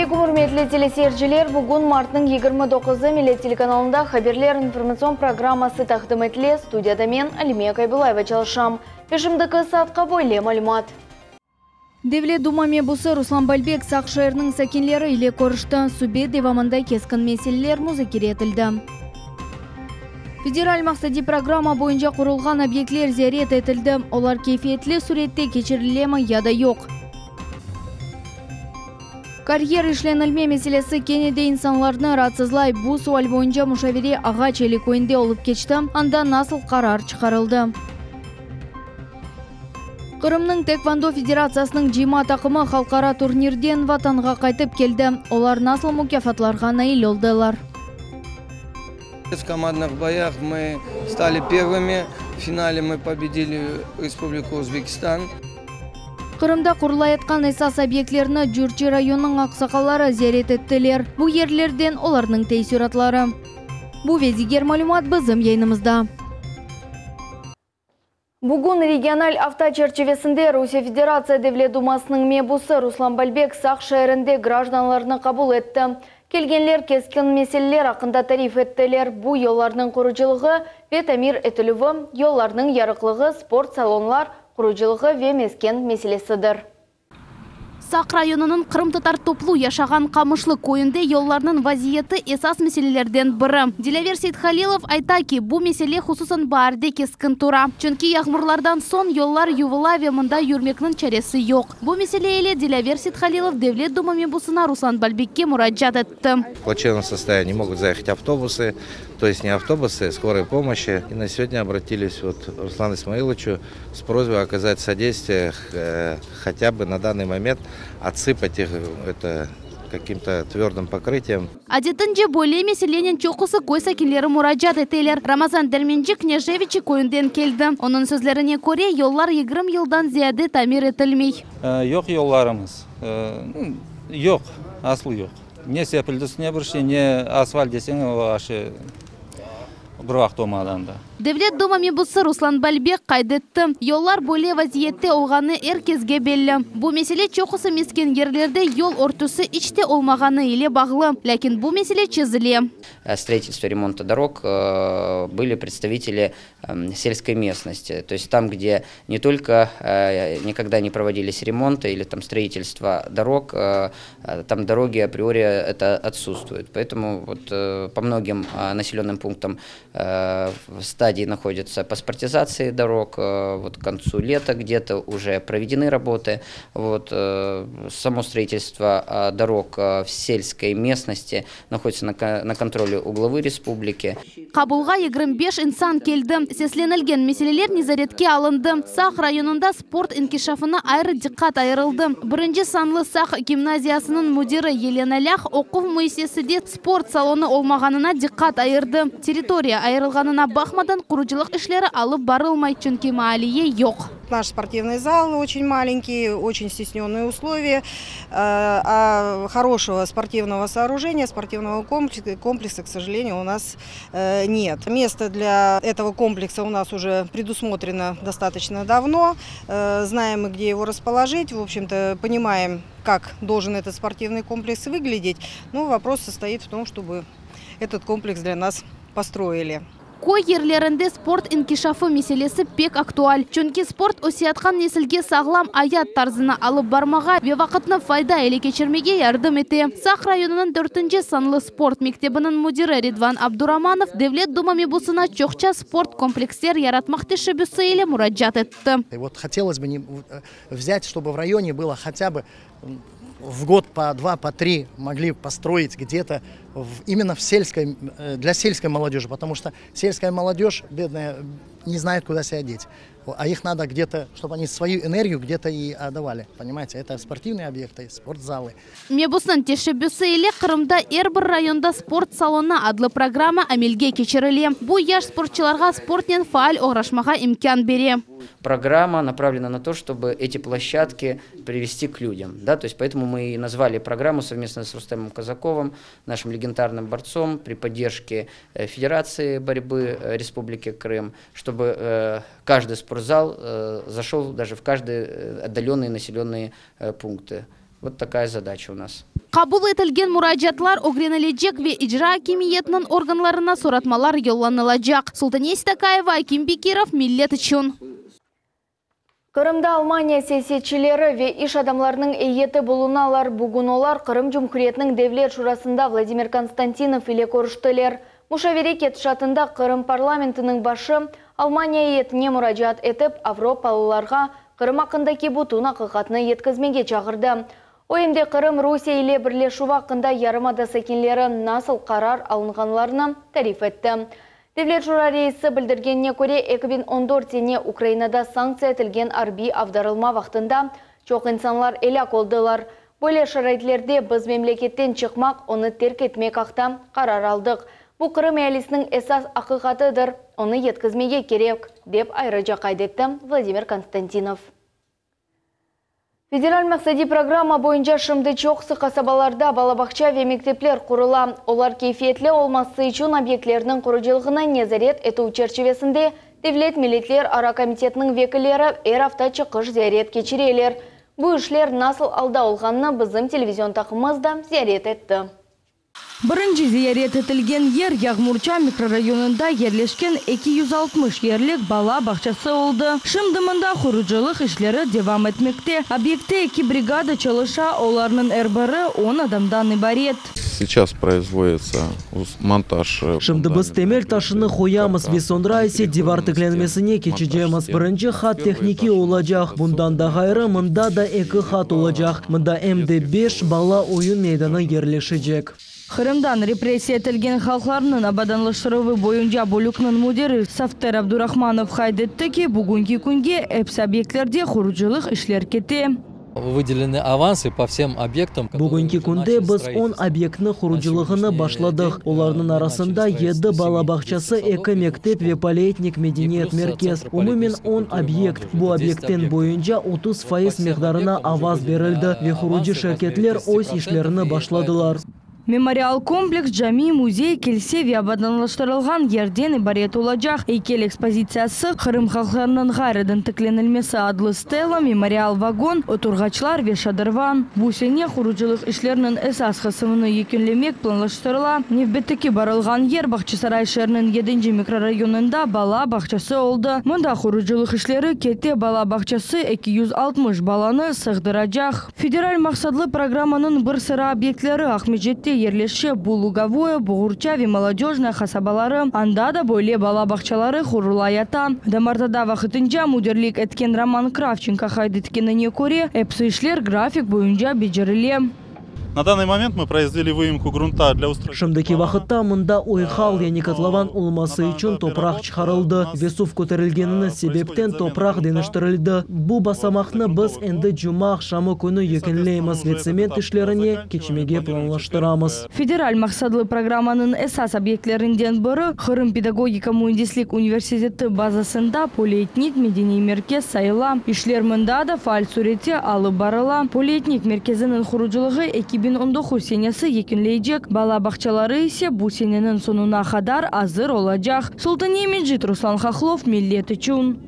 алейкум, урметли телесерчилер. Бүгін марттың 29-ы Милет телеканалында хаберлер информацион программасы тақдым етіле. Студияда мен Алимия Кайбулаева чалышам. Пешімдікі саатқа бойле малюмат. Девлет Дума мебусы Руслан Бальбек Сақ шайырының сәкенлері иле көрішті. Субе девамында кескін меселелер музыкере етілді. Федераль мақсади программа бойынша құрылған объектлер зиярет етілді. Олар кейфиетлі суретте кечірілемі яда yok. Карьер ішленілме меселесі кенеде инсанларны ратсызлай. Бұл суал бойынша мұшавере ағач елікойынде олып кечті, анда насыл қарар чықарылды. Қырымның Тэквондо Федерациясының жима тақымы халқара турнирден ватанға қайтып келді. Олар насыл мукафатларға наил олдылар. В командных боях мы стали первыми. В финале мы победили Республику Узбекистан. Қырымда құрылайытқан эсас объектлеріні Жүрчи районның ақсақалары зиярет еттілер. Бұл ерлерден оларның тейсюратлары. Бұл везигер малюмат бізім ейнімізда. Бүгін региональ авточерчевесінде Русия Федерация Девлет Думасының мебусы Руслан Бальбек Сақ шайырында гражданларны қабыл етті. Келгенлер кескін меселелер ақында тариф еттілер. Бұл елларның құручылығы ве тамир етілігі, елларның ярықлығы, спорт салонлар, құручылығы ве мескен меселесідір. Сақ районының Қырым татар топлу яшаған қамышлы койынды елларының вазиеті esas меселелерден бірі. Дилавер Сейтхалилов айта ки, бұл меселе хусусан барды кескін тура. Чөнки яғмырлардан сон еллар ювылаве мында юрмекнің чаресі yok. Бұл меселе еле Дилавер Сейтхалилов Девлет Дума мебусына Руслан Бальбекке мұраджат етті. В плачевном состоянии могут заехать автобусы, то есть не автобусы, скорой помощи. И на сегодня обратились Руслану Исмаиловичу с просьбой оказать содействие хотя бы на данный момент отсыпать их каким-то твердым покрытием. Адетінже бойле меселенен чоқысы кой сәкелері мұраджат етелер. Рамазан Дәрменжі Княжевичі койынден келді. Оның сөзлеріне көре, еллар 20 елдан зияды тамир етілмей. Yok yollarımız. Yok, aslı yok. Ne sepildi, ne bir şey, ne asfalt desen o aşı bir vaqt olmadan da. Девлет Дума мебусы Руслан Бальбек қайдетті. Еллар бойле вазиетте олғаны әркезге белі. Бұл меселе чоқысы мескен ерлерде ел ортысы ичте олмағаны еле бағлы. Ләкин бұл меселе чезіле. Строительство ремонта дорог были представители сельской местности. То есть там, где не только никогда не проводились ремонты или там строительство дорог, там дороги априори это отсутствуют. Поэтому вот по многим населенным пунктам в стадии находятся паспортизации дорог, вот к концу лета где-то уже проведены работы. Вот, само строительство дорог в сельской местности находится на контроле у главы республики. Қабылға 25 инсан келді. Сесленілген меселелер незаретке алынды. Сақ районында спорт инкишафына айры диққат айырылды. Бірінші санлы Сақ гимназиясының мудирі Елена Лях оқув мүйсесіде спорт салоны олмағанына диққат айырды. Территория айырылғанына бақмадан құручылық ішлері алып барылмай, чөнки маалие жоқ. Наш спортивный зал очень маленький, очень стесненные условия. А хорошего спортивного сооружения, спортивного комплекса, к сожалению, у нас нет. Место для этого комплекса у нас уже предусмотрено достаточно давно. Знаем мы, где его расположить. В общем-то, понимаем, как должен этот спортивный комплекс выглядеть. Но вопрос состоит в том, чтобы этот комплекс для нас построили. Кой ерлерінде спорт инкишафы меселесі пек актуаль. Чөнки спорт осиятқан несілге сағлам аят тарзына алып бармаға ве вақытны файда еле кечірмеге ярдым ете. Сақ районының 4-ші санлы спорт мектебінің мудирі Ridvan Абдураманов Девлет Дума мебусына чоқча спорт комплекстер яратмақты шыбысы еле мұраджат етті. Вот хотелось бы взять, чтобы в районе было хотя бы в год по 2, по 3 могли построить где-то именно для сельской молодежи, потому что сельская молодежь, бедная, не знает, куда себя деть. А их надо где-то, чтобы они свою энергию где-то и отдавали. Понимаете, это спортивные объекты, спортзалы. Мебусын тешебюсы еле Қырымда әрбір районда спорт салона адлы программа амелге кечіріле. Бұл яш спортчыларға спортнен фааль оғрашмаға имкан бере. Программа направлена на то, чтобы эти площадки привести к людям. Да? То есть поэтому мы и назвали программу совместно с Рустемом Казаковым, нашим легендарным борцом, при поддержке Федерации борьбы Республики Крым, чтобы каждый спортзал зашел даже в каждые отдаленные населенные пункты. Вот такая задача у нас. Кабул етілген мұрайжатлар огренележек ве ижра акимиетінің органларына соратмалар йолланылажак. Султанес Такаева, Аким Бекиров, Миллет үшін. Кырымда Алмания сесетчилері ве иш адамларының эйеті болуналар бүгін олар Кырым Жумхуриетінің Девлет Шурасында Владимир Константинов иле көріштілер. Мушавере кетішатында Кырым парламентінің башы Алмания етіне мұражат етіп, Авропалыларға Кырым ақындаки бұтуна қықатыны еткізмеге чағырды. Ойымде Кырым Русия иле бірлешу вақында ярымада сәкенлері насыл қарар алынғанларына тариф етті. Девлет Шура рейсі білдіргеніне көре 2014-не Украинада санкция етілген арби авдарылма вақтында чоқ инсанлар еляк олдылар. Бөле шарайтлерде біз мемлекеттен чықмақ, оны терк етмек ақта қарар алдық. Бұл Кырым әлісінің әсас ақиқатыдыр, оны еткізмеге керек, деп айрыжа қайдетті Владимир Константинов. Федераль мақсади программа бойынша шымды чоқсы қасабаларда балабақша ве мектеплер құрыла. Олар кейфиетлі олмасы үшін объектлерінің құрыжылығына незарет ету черчевесінде Девлет милитлер ара комитетінің векілері әр авта чықыш зиярет кечерелер. Бұл ішлер насыл алда олғанны біздің телевизион тақымызда зиярет етті. Бірінші зиярет етілген ер Яғмурча микрорайонында ерлешкен 260 ерлік бала бақшасы олды. Шымдымында құрыжылық ішлері девам етмекте. Объекте 2 бригада çalışа, оларының әрбірі 10 адамдан ибарет. Сейчас производится монтаж. Шымдыбыз темел ташыны қоямыз, весондра есе дивар тікленмесіне кечедеміз. Бірінші хат техники олажақ. Бұндан да ғайры, мұнда да 2 хат олажақ. Мұнда МД5 бала ойын мейданы ерлешіжек. Кырымдан репрессия етілген халқларының абаданлаштырывы бойынша бөлікнің мудері Сафтер Абдурахманов хайдетті ки бүгінгі күнге әпс объектлерде құрыжылық ішлер кете. Выделены авансы по всем объектам. Бүгінгі күнде біз 10 объектні құрыжылығыны башладық. Оларның арасында 7 балабақшасы, 2 мектеп ве полиэтник медениет меркез. Умумен 10 объект. Бұл объекттен бойынша 30% мекдарына аваз берілді ве құрыжы шеркетлер ось ишлеріні башладылар. Мемориал комплекс, жами, музей, келсе ве абаданлаштырылған ерден ибарет олажақ. Eykel экспозициясы Кырым халқларының ғайрыдың тікленілмесі адлы стела, мемориал вагон, отырғачлар ве шадырван. Бұсене құрыжылық ішлерінің әсас қысымыны екенлемек планлаштырыла. Невбеттікі барылған ер Бақчысарай шерінің 7 микрорайонында бала бақчасы олды. Мұнда құрыжылық ішлері кете бала бақчасы 260 баланы сығдырajақ. Федераль мақсадлы программаның бір сыра объектлері Ахмеджетте ерлеші бұл луговое, бұғырча ве молодежная хасабалары, анда да бойле бала бақчалары құрылаята. Дамартада вақытынша мудерлік әткен Роман Кравченко хайдеткеніне көре, әпсі ішлер график бойынша бежіріле. На данный момент мы произвели выемку грунта для устройства. Шымдaki вақытта мұнда ойхал яни котлован олмасы үшін топрақ шығарылды. Весув көтерілгенінің себептен топрақ деніштірілді. Бұл басамақны біз әнді жұма ақшамы күні екенлейміз. Цемент ішлеріне кечмеге планлаштырамыз. Федераль мақсадлы программаның әсас объектлерінден бірі Кырым педагогика мундислік университеті базасында полиэтник медени меркез сайыла. Ішлер мұнда да фаал сурете алып барыла. Полиэтник мерkezінің құрыжылығы 2019 сенесі екінлейджек. Бала бақчалары есе бұл сененің сонуна қадар азыр олажақ. Султанемеджит Руслан Хохлов, Миллет үшін.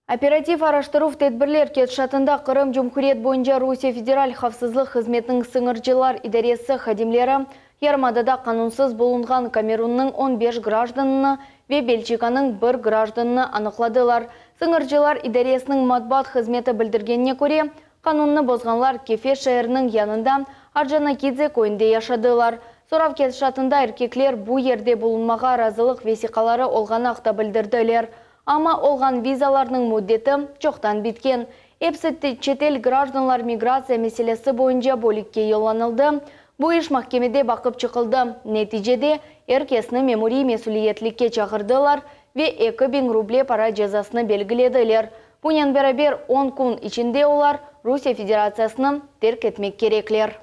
Оператив араштыру тедбірлер кетшатында Кырым Жумхурiyet бойынша Русия федераль хавсызлық қызметінің сыңыржылар идаресі хадимлері Ярмадада қанунсыз болынған Камерунның 15 гражданыны ве Бельчиканың 1 гражданыны анықладылар. Сыңыржылар идаресінің матбуат қызметі білдіргеніне көре, қанунны бозғанлар Кефе шайырының янында Арджанакидзе көйінде яшадылар. Сорав кетшатында еркеклер бұл ерде болынмаға разылық весиқалары олған ақта білдірділер. Ама олған визаларының мүддеті жоқтан біткен. Эпсі четел гражданлар миграция мәселесі бойынша бөлікке йолланылды. Бұл іш махкемеде бақып чықылды. Нәтижеде еркесіні мемори месулиетлікке чағырдылар ве 2000 рубле пара жазасыны белгіледілер. Бұнен бәрабер 10 күн ішінде олар Русия Федерациясының терк етмек кереклер.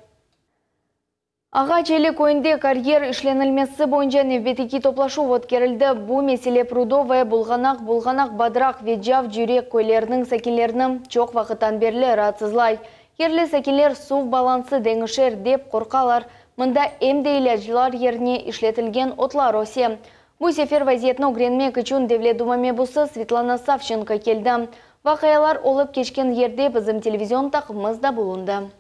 Аға челі көйінде карьер ішленілмесі бойынша невбетеки топлашу өткерілді. Бұл меселе прудовая бұлғанақ бадырақ веджав жүрек көйлерінің сәкелерінің чоқ вақыттан берлі ратсызлай. Ерлі сәкелер сув балансы деңішер деп қорқалар. Мұнда әмді иләжілар еріне ішлетілген отлар осе. Бұл сефер вазиетіні гренмек үшін Девлет Думаме бұсы Светлана Савченко келді. Вақаялар олып кешкен ерде біздің телевизион тақымызда болынды.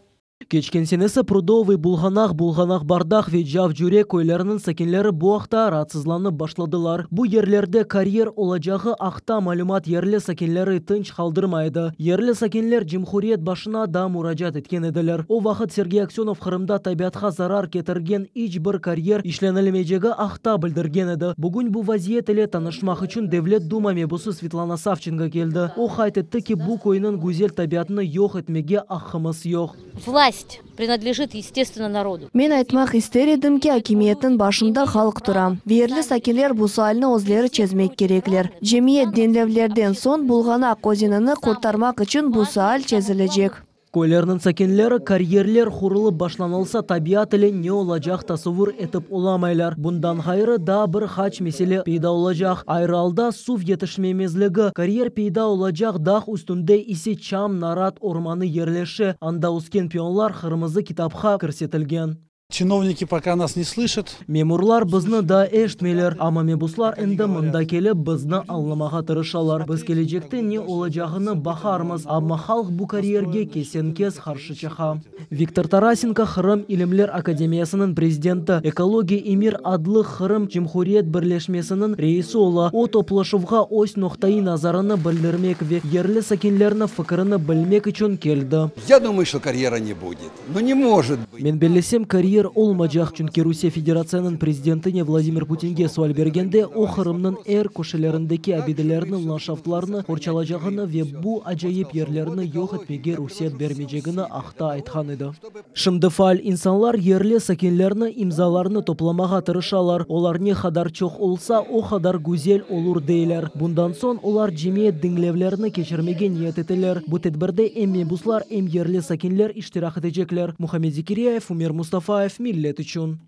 Кечкен сенесі Прудовый Булганах Бардах Веджав Жүрек ойларының сәкенлері бұақта ратсызланып башладылар. Бұ ерлерде карьер олажағы ақта малюмат ерлі сәкенлері тынч қалдырмайды. Ерлі сәкенлер Жемхуриет башына да мұрajat еткен еділер. О вақыт Сергей Аксенов Қырымда табиатқа зарар кетірген ич бір карьер ішленілмежегі ақта білдірген еді. Бүгін бұ вазиет еле танышмақ үшін Девлет Дума мебусы Светлана Савченко келді. О қайтетті ки бұ койының гүзел табиатыны йоқ етмеге ақымыз йоқ. Власть принадлежит, естественно, народу. Мен айтмақ истер едім ки акимиеттің башында халық тұра. Верлі сәкелер бұл салыны өзлері чезмек кереклер. Жемиет денлевлерден сон бұлғана қозинаны құртармақ үшін бұл сал чезілежек. Көйлерінің сәкенлері карьерлер құрылып башланылса табиат елі не олажақ тасывыр етіп оламайлар. Бұндан ғайры да бір хач меселе пейда олажақ. Айралда сув етішмемезлігі. Карьер пейда олажақ дақ үстінде исе чам нарат орманы ерлеші. Анда ускен пионлар қырмызы китапқа кірсетілген. Чиновники пока нас не слышат. Мемурлар бізні да эштмейлер, ама мебуслар енді мұнда келіп бізні алламаға тырышалар. Біз кележекті не олажағыны бақармыз, ама халық бұ карьерге кесен-кес қаршы чаха. Виктор Тарасенко Хырым Илімлер Академиясының президенті, экология Эмир адлы Хырым Жемхуриет бірлешмесінің рейсі ола. О топлашывға ось ноқтайы назарыны білдірмек ве ерлі сәкенлеріні фікіріні білмек үшін келді. Я думаю, что карьера не будет. Но не может быть. Мен белесем карьер олмажақ, чүнки Русия Федерацияның президентіне Владимир Путинге суал бергенде о Хырымның көшелеріндегі әбеделерінің ландшафтларыны қорчалажағыны ве бұ ажайып ерлеріні йоқ етмеге Русият бермежегіні ақта айтқан еді. Шымды фаал инсанлар ерлі сәкенлеріні имзаларыны топламаға тырышалар. Олар не хадар чоқ олса, о хадар гүзел олур дейлер. Бұндан сон олар жемиет діңлевлеріні кешірмеге ниет етелер. Бұ тедбірде әмме бұслар әм ерлі сәкенлер іштирақ етежеклер. Мухаммед Зикирияев, Умер Мустафаев, Миллет үшін.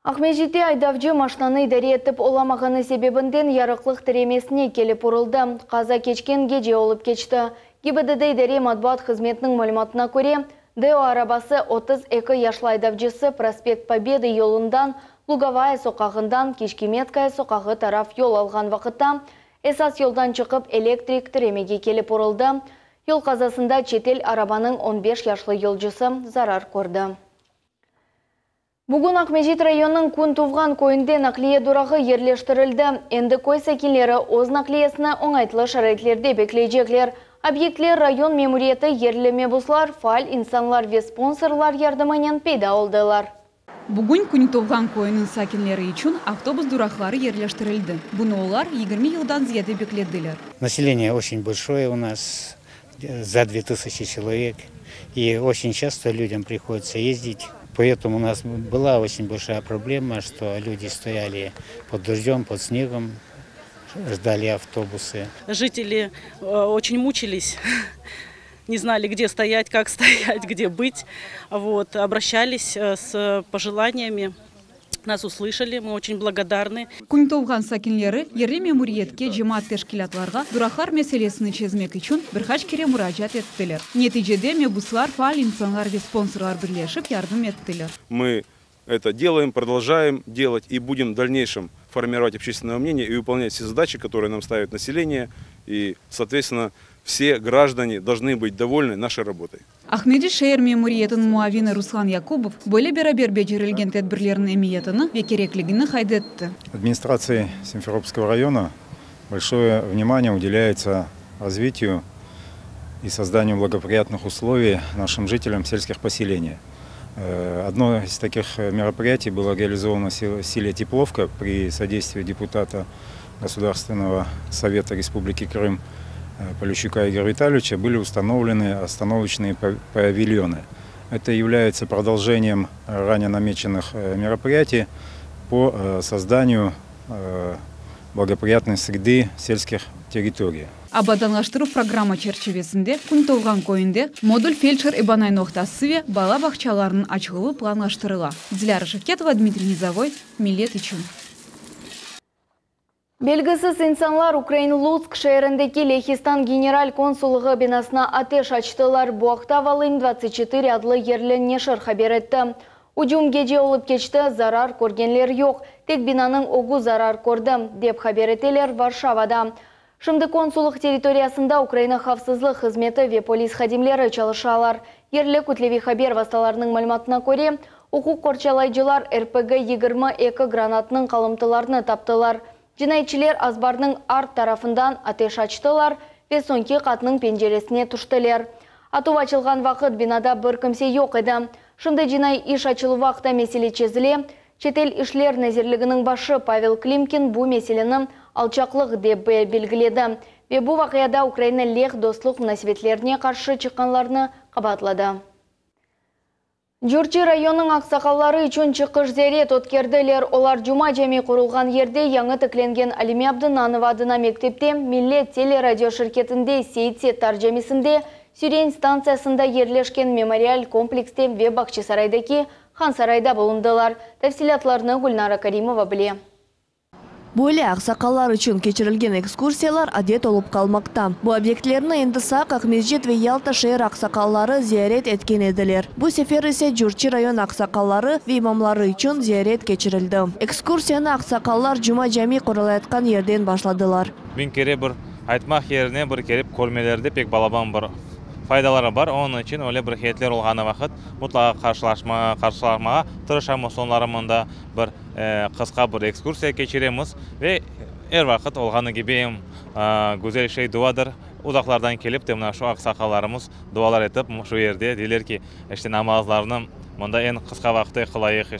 Ахмежите айдавжы машинаны идаре етіп оламағаны себебінден ярықлық тіремесіне келіп ұрылды. Қаза кечкен геже олып кечті. ГИБДД идаре матбуат қызметінің мәліметіне көре, ДО арабасы 32 яшлы айдавжысы проспект Победы yolundan Луговая соқағындан Кешкеметкая соқағы тараф yol алған вақытта, esas yoldan шығып электрик тіремеге келіп ұрылды. Yol қазасында четел арабаның 15 яшлы yolcuсы зарар көрді. Бүгін Ақмежит районының күн туған көйінде нақлие дұрағы ерлештірілді. Енді көй сәкенлері оз нақлиесіні оңайтылы шарайтлерде беклейджеклер. Объектлер район мемуриеті ерлеме бұслар, фаал инсанлар ве спонсорлар ярдымынен пейда олдылар. Бүгін күн туған көйінің сәкенлері үшін автобус дұрақлары ерлештірілді. Бұны олар 20 жылдан зияды бекледілер. Население очень большое у нас, за 2000 человек. И очень часто людям приходится ездить. Поэтому у нас была очень большая проблема, что люди стояли под дождем, под снегом, ждали автобусы. Жители очень мучились, не знали, где стоять, как стоять, где быть. Вот, обращались с пожеланиями. Нас услышали, мы очень благодарны. Күн туған сәкенлері ерлі мемуриетке жемат тешкилатларға дұрақлар мәселесіні чезмек үшін бір хач кере мұрajat еттілер. Нетижеде мебуслар, фаал инсанлар ве спонсорлар бірлешіп ярдым еттілер. Мы это делаем, продолжаем делать и будем в дальнейшем формировать общественное мнение и выполнять все задачи, которые нам ставит население. И, соответственно, все граждане должны быть довольны нашей работой. Ахмеди шehir мемуриетінің муавины Руслан Якубов бөлі берабер бежірілген тәдбірлерінің әмиетіні ве кереклігіні хайдетті. Администрации Симферопольского района большое внимание уделяется развитию и созданию благоприятных условий нашим жителям сельских поселений. Одно из таких мероприятий было реализовано в селе Тепловка при содействии депутата Государственного совета Республики Крым Полищука Игоря Витальевича. Были установлены остановочные павильоны. Это является продолжением ранее намеченных мероприятий по созданию благоприятной среды сельских территорий. Абаданлаштыру программа черчевесінде күн толған көйінде модуль фельдшер Ибанай ноқтасы ве бала бақчаларының ашылуы планлаштырыла. Диляра Шевкетова, Дмитрий Низовой, Милет үшін. Белгісіз инсанлар Украин Луцк шәріндегі Лехистан генераль консулығы бинасына атеш ачтылар. Буақта валын 24 адлы ерлен нешір хабер етті. Уджум геже олып кечті, зарар көргенлер yok. Тек бинаның оғу зарар көрді, деп хабер етелер Варшавада. Шымды консулық территориясында Украина хавсызлық қызметі ве полис хадимлері çalışалар. Ерлі Күтлеви Хабер васталарының мәліметіне көре, оқу корчалайчылар РПГ-22 гранатының қалымтыларını таптылар. Жинайчылар азбарның арт тарафындан атеш ачтылар ве сонки қатның пенжересіне тұштылар. Ату açılған вақыт бинада бір кімсе yok еді. Шымды жинай иш açылу вақыта меселе чезіле. Четел ишлер нәзірлігінің башы Павел Климкин бұл меселенің алчақлық деп белгіледі. Ве бұл вақияда Украина лех достлық мұнасибетлеріне қаршы шыққанларны қабатлады. Жүрчи районның ақсақалары үшін чықыш зерет өткерділер. Олар Жума жәме құрылған ерде яңы тікленген Алиме Абдынанова адына мектепте Миллет телерадио шіркетінде Сейтсе таржемесінде Сюрен станциясында ерлешкен мемориал комплексте ве Бақчысарайдаки Хан сарайда болундылар. Тәфсилатларны Гүлнара Каримова біле. Бөлі ақсақалар үшін кечірілген экскурсиялар адет олып қалмақта. Бұл объектлеріні енді Сақ, Ақмесжет ве Ялта шер ақсақалары зиярет еткен еділер. Бұл сефер есе Жүрчи район ақсақалары ве имамлары үшін зиярет кечірілді. Экскурсияны ақсақалар Жума жәми құрылайтқан ерден башладылар. Мен кере бір айтмақ еріне бір керіп көрмелерді пек балабан бір файдалары бар. Оның үшін оле бір хетлер олғаны вақыт мұтлаға қаршылашмаға тұрышамыз. Сонларымында бір қысқа бір экскурсия кечереміз. Ве әр вақыт олғаны кебейім güzel şey duadır. Uzaklardan келіп, темна шу ақсақаларымыз дуалар етіп, шу ерде дейлер ки, намазларының мұнда ең қысқа вақытты қылайық,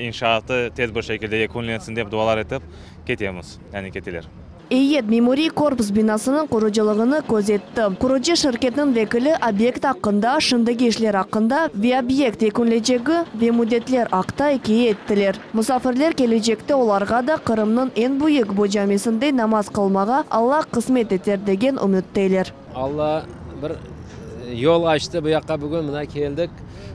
иншааты тез бір шекілде көңленсін деп дуалар етіп кетеміз, яғни кетелер. Eyet Memori Korpus binasının kuruculuğunu көзетті. Kurucu şirketin vekili объект hakkında, şındaki işler hakkında ve объект ekunleyeceği ve müddetler akta hikaye ettiler. Musafirler gelecekte olarga da Kırım'ın en büyük bu camisinde namaz kılmağa Allah kısmet eter degen ümitteyler. Allah bir yol açtı, bu yakka bugün buna geldik.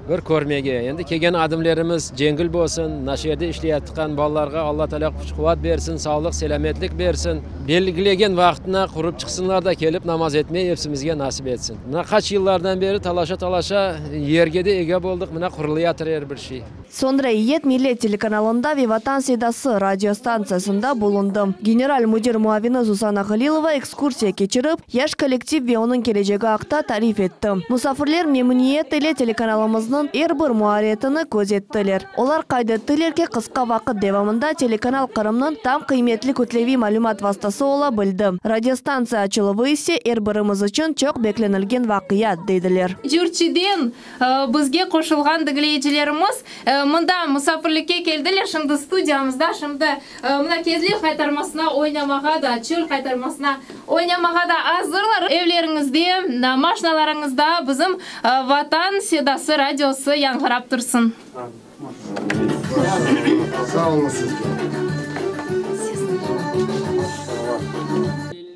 Bir көрмеге. Енді келген adımlarımız жеңіл болсын, нашерде işleyatқан балаларға Allah Teala kuvat bersin, sağlık, selametlik bersin. Belgilegen vaqtına kurup çıksınlar da kelip namaz etmeyi hepsimizge nasip etsin. Buna kaç yıllardan beri talaşa yerge de ege bolduk. Buna kuruluyatır her bir şey. Sonra Eyet Millet telekanalında ve Vatan Sedası radyo stansiyasında bulundum. General müdür muavini Zuzana Khalilova ekskursiya geçirip, yaş kolektiv ve onun geleceği haqta tarif etti. Musafirler memnuniyet ile telekanalımızın er bir muaretini gözettiler. Olar kaydettiler ki kıska vakit devamında telekanal Kırım'ın tam kıymetli kütlevi malumat vastası ola bildi. Radyostansiya açılığı ise er birimiz için çok beklenilgen vakiyat dediler. Жүрчиден бізге қошылған дігілейчілеріміз мұнда мұсафірлікке келділер. Шымды студиямызда, шымды мұна кезлі қайтармасына ойнамаға да, чөл қайтармасына ойнамаға да аздырлар. Evлеріңізде, машиналарыңызда бізім Ватан Седасы радиосы яңғырап тұрсын.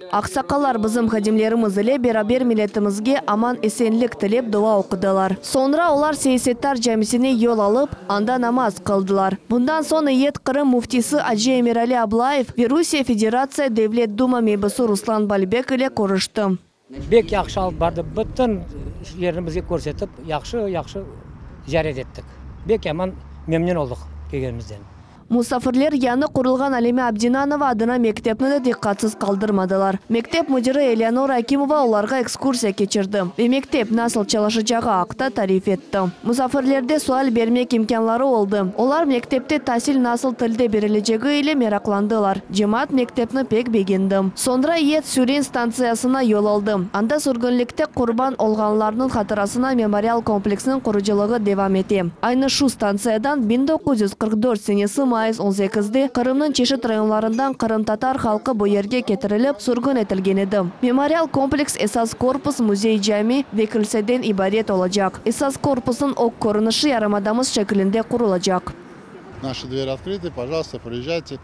Ақсақалар bizim хадимлерimiz ile beraber milletimizge aman esenlik tilep dua okudular. Sonra olar Seysettar camisine yol alıp anda namaz kıldılar. Bundan sonra Eyet Kırım muftisi Hacı Emirali Ablayev ve Rusya Federatsiya Devlet Duma mebisi Ruslan Balibek ile konuştu. Bek yaxşı alып bardı. Bütün yerimizge көрсетіп, yaxşı ziyaret ettik. Bek aman memnun olduk kelgenimizden. Musafirler yanı kurulgan Alime Abdinanova adına mektepni de dikkatsiz kaldırmadılar. Mektep müdürü Eleonora Akimova onlarga ekskursiya geçirdi ve mektep nasıl çalışacağı haqta tarif etti. Musafirlerde sual vermek imkanları oldu. Olar mektepte tahsil nasıl tilde verileceği ile meraklandılar. Cemaat mektepni pek beğendi. Sonra Eyet Süren stansiyasına yol aldı. Anda sürgünlükte kurban olganlarının hatırasına memorial kompleksinin kuruculuğu devam etti. Aynı şu stansiyadan 1944 senesi Mayıs 18'de Kırım'ın çeşit rayonlarından Kırım Tatar halkı bu yerge getirilip sürgün etilgen edi. Memorial kompleks esas korpus muzey cami ve kiliseden ibaret olacak. Esas korpusun ok korunuşu yarımadamız şeklinde kurulacak. Наши двери открыты, пожалуйста, приезжайте.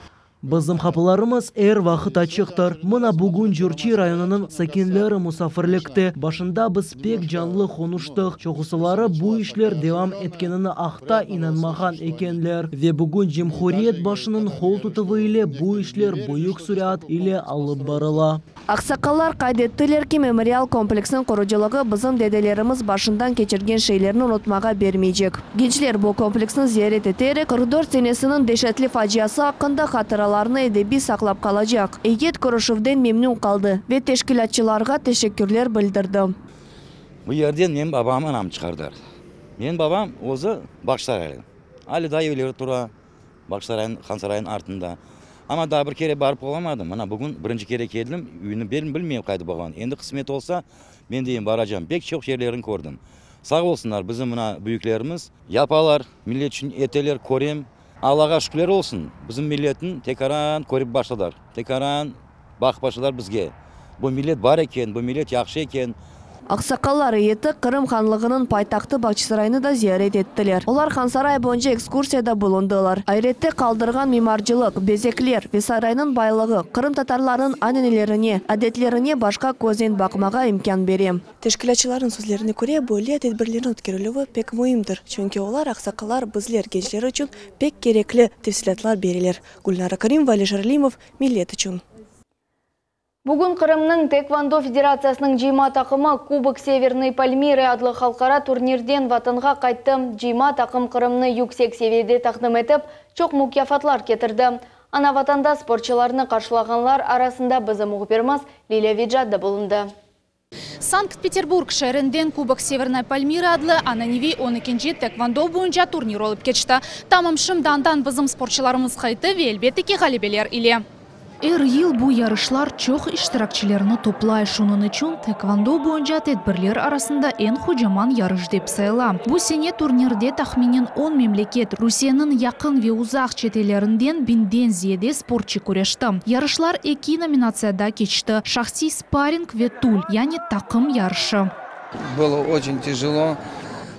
Bizim kapılarımız er vaqt açıktır. Mına bugün Жүрчи rayonunun sakinleri musafirlikte. Başında biz pek canlı konuştuk. Çoğusuları bu işler devam etkenini ahta inanmagan ekenler. Ve bugün Cumhuriyet başının kol tutuvu ile bu işler büyük sürat ile alıp barıla. Aksakallar kaydettiler ki memorial kompleksin kuruculuğu bizim dedelerimiz başından geçirgen şeylerini unutmağa vermeyecek. Gençler bu kompleksin ziyaret ederek 44 senesinin dehşetli faciası hakkında hatıralarını edebi saklap kalacak. Eyet Kuruşev'den memnun kaldı ve teşkilatçılarga teşekkürler bildirdi. Bu yerden men babamın nam çıkardılar. Men babam ozu Bakşaraylı. Ali dayıları tura Bakşaray'ın Hansaray'ın artında. Ama daha bir kere barıp olamadım. Mana bugün birinci kere geldim. Uyunu bilmeyeyim kaydı bağlan. Endi kısmet olsa ben deyim baracağım. Pek çok yerlerini gördüm. Sağ olsunlar bizim buna büyüklerimiz. Yapalar, millet için eteler, koruyum. Allah'a şükürler olsun. Bizim milletin tekaran koruyup başladılar. Tekaran bak başladılar bizge. Bu millet var eken, bu millet yaxşı eken. Ақсақаллар еті Қырым ханлығының пайтақты Бахчисарайны да зиярет еттілер. Олар Хансарай бойынша экскурсияда болындылар. Айретте қалдырған мемаржылық, безеклер, Весарайның байлығы, Қырым татарларының аненелеріне, әдетлеріне башқа көзен бақмаға имкан берем. Тәшкилатчылардың сөзлеріне көре бөле тедбірлерін өткерілуі пек мөһимдір. Чөнки олар ақсақалар bizler gençler үшін пек кереклі тәфсилатлар берелер. Гүлнара Каримова, Алишер Алимов, миллет үшін. Бүгін Қырымның Тэквондо Федерациясының жима тақымы Кубок Северный Пальмиры адлы халқара турнирден ватанға қайтты. Жима тақым Қырымны юксек севеде тақдым етіп, чоқ мукияфатлар кетірді. Ана ватанда спортчыларны қаршылағанлар арасында бізім мұғберміз Лилия Виджадда болынды. Санкт-Петербург шәрінден Кубок Северный Пальмиры адлы ананеви 12-нче Тэквондо бойынша турнир олып кетшті. Тамамшым дандан бізім спортчыларымыз қайты ве әлбеттеки ғалебелер иле. Ел bu yarışlar çok iştirakçılarını toplay şunun için Тэквондо boyunca tedbirler arasında en kocaman yarış dep sayıla. Bu sene turnirde tahminen 10 memleket Rusiyanın yakın ve uzak çetelerinden 1000'den ziyade sportçı kurashti. Yarışlar iki nominatsiyada geçti. Şahsi sparring ve tul, yani takım yarışı. Было очень тяжело.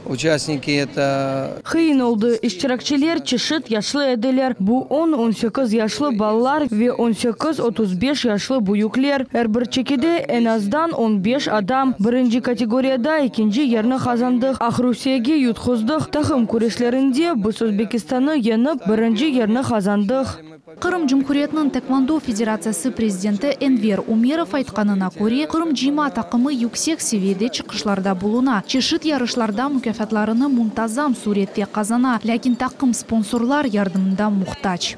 Участники это... Хыйын oldu. İştirakçılar çeşit yaşlı ediler. Bu 10-18 yaşlı ballar ve 18-35 yaşlı büyükler. Her bir çekide en azdan 15 adam. Birinci kategoriyada ikinci yerini kazandık. Rusiyaga yutquzdık. Takım kurashlarında biz Özbekistan'ı yenip birinci yerini kazandık. Qırım Cumhuriyeti'nin Тэквондо Federasyası Prezidenti Enver Umerov aytqanına göre Qırım jima takımı yüksek seviyede çıkışlarda buluna. Çeşit yarışlarda mükafatlarını muntazam surette kazana. Lakin takım sponsorlar yardımında muhtaç.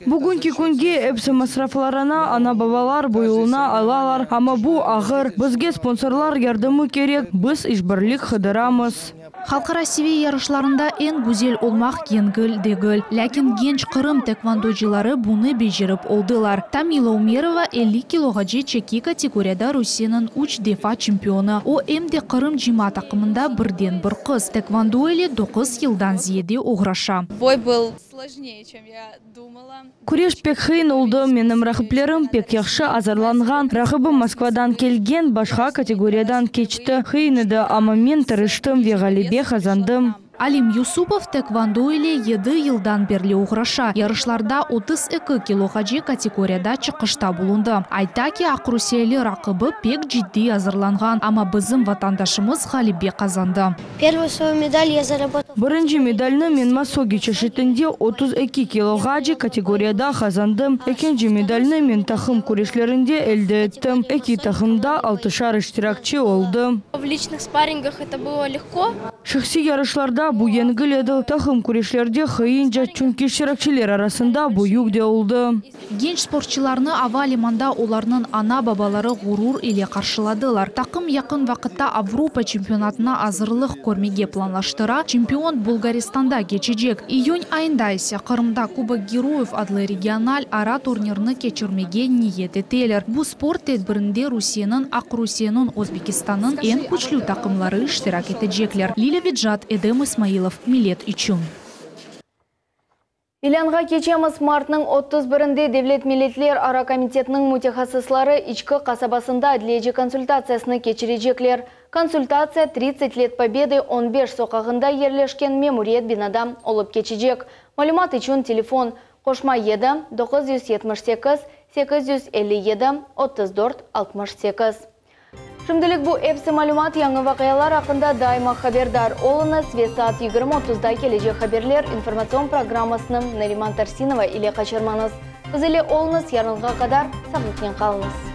Bugünkü günge hepsi masraflarına ana babalar boyuluna alalar. Ama bu ağır. Bizge sponsorlar yardımı gerek. Biz işbirlik hıdıramız. Halkara seviye yarışlarında en güzel olmak yengil değil. Lakin genç Qırım tekvandocuları bunu becerip oldular. Tamila Umerova 50 kilogaca çeki kategoriyada Rusiyanın 3 defa çempionu. O hem de Qırım jima takımında birden bir kız. Тэквондо ile 9 yıldan ziyade uğraşa. Бой был сложнее, чем я думала. Күреш пек хыйын oldu. Менім рақыплерім пек яқшы азарланған. Рақыбы Москвадан келген башқа категориядан keçti. Хыйныды, ama men tırıştım ve galibe kazandım. Alim Yusupov Тэквондо ile 7 yıldan beri uğraşa. Yarışlarda 32 kilogaca kategoriyada çıkışta bulundu. Ayta ki Rusiyalı rakıbı pek ciddi hazırlangan. Ama bizim vatandaşımız galibe kazandı. Birinci medalini men masogi çeşitinde 32 kilogaca kategoriyada kazandım. İkinci medalini men takım kurashlarında elde ettim. İki takımda 6'şar iştirakçı oldu. В личных спаррингах это было легко. Şahsi yarışlarda bu yengil edi. Takım kurashlarda hıyınca çünkü iştirakçılar arasında bu yük de oldu. Genç sportçılarını havalimanında onların ana babaları gurur ile karşıladılar. Takım yakın vakitte Avrupa çempionatına hazırlık görmeye planlaştıra. Çempion Bulgaristan'da geçecek. İyun ayında ise Kırım'da Kubok Geroyev adlı regional ara turnirini geçirmeye niyet ettiler. Bu sport tedbirinde Rusiyanın, Rusiyanın, Özbekistan'ın en güçlü takımları iştirak edecekler. Lila Vidjad, Edem İsmailov, Millet için. İlanға keçemiz martның 31-інде Devlet Milletler Ara Komitetінің mütehassıslары içki kasabasında adliyeji konsultasiyasını geçirecekler. Konsultasiya 30 let Победы 15 sokağında yerleşken memuriyet binada olup geçecek. Malumat için telefon qoşma 7 978 857 34 68. Şimdilik bu hepsi malumat, yangi vaqealar haqında daima haberdar olunuz ve saat 20:30'da gelecek haberler informasyon programmasını Nariman Tarsinova ile kaçırmanız. Biz ile olunuz, yarınga kadar sağlıklı kalınız.